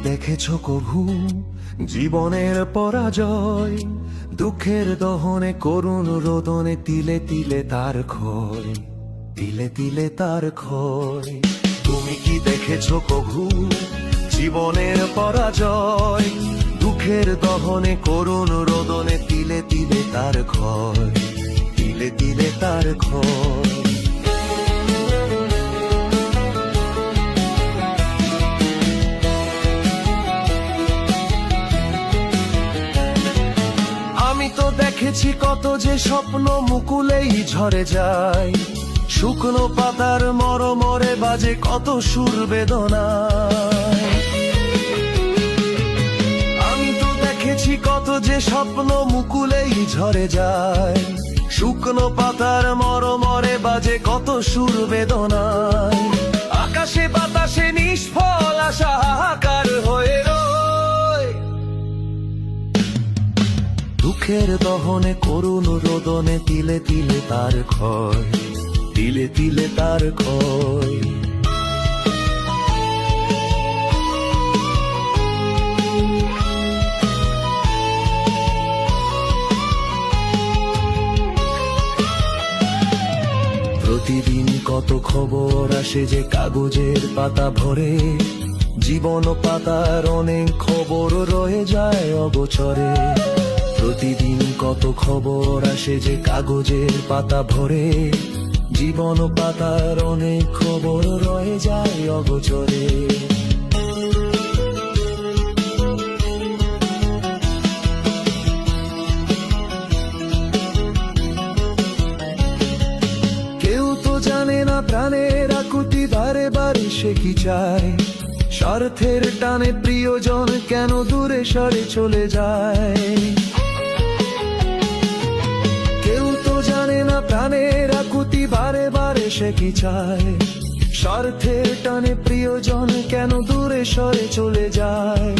দেখেছো কভু জীবনের পরাজয়? দুঃখের দহনে করুণ রোদনে তিলে তিলে তার ক্ষয়, তিলে তিলে তার ক্ষয়। তুমি কি দেখেছো কভু জীবনের পরাজয়? দুঃখের দহনে করুণ রোদনে তিলে তিলে তার ক্ষয়, তিলে তিলে তার ক্ষয়। আমি তো দেখেছি কত যে স্বপ্ন মুকুলেই ঝরে যায়, শুকনো পাতার মরমরে বাজে কত সুর বেদনায়। আমি তো দেখেছি কত যে স্বপ্ন মুকুলেই ঝরে যায়, শুকনো পাতার মরমরে বাজে কত সুর বেদনায়। আকাশে বাতাসে নিষ্ফল আশা হাহাকার হয়ে রয়, দুঃখের দহনে করুণ রোদনে তিলে তিলে তার ক্ষয়, তিলে তিলে তার ক্ষয়। প্রতিদিন কত খবর আসে যে কাগজের পাতা ভরে, জীবন পাতার অনেক খবর রয়ে যায় অগোচরে। প্রতিদিন কত খবর আসে যে কাগজের পাতা ভরে, জীবন পাতার অনেক খবর রয়ে যায় অগোচরে। কেউ তো জানে না প্রাণের আকুতি বারে বারে সে কি চায়, স্বার্থের টানে প্রিয়জন কেন দূরে সরে চলে যায়। প্রাণের আকুতি বারে বারে সে কি চায়, স্বার্থের টানে প্রিয়জন কেন দূরে সরে চলে যায়।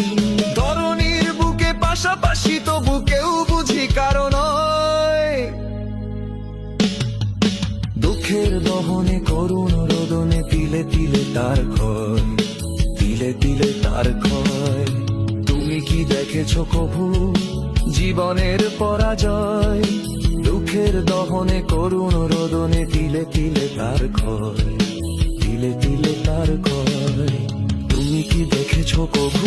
ধরণীর বুকে পাশাপাশি তবু কেউ বুঝি কারণ দুঃখের দহনে করুণ রোদনে তিলে তিলে তার ক্ষয়, তিলে তিলে তার ক্ষয়। তুমি কি দেখেছো কভু জীবনের পরাজয়? দুঃখের দহনে করুণ রোদনে তিলে তিলে তার ক্ষয়, তিলে তিলে তার ক্ষয়। তুমি কি দেখেছো কভু?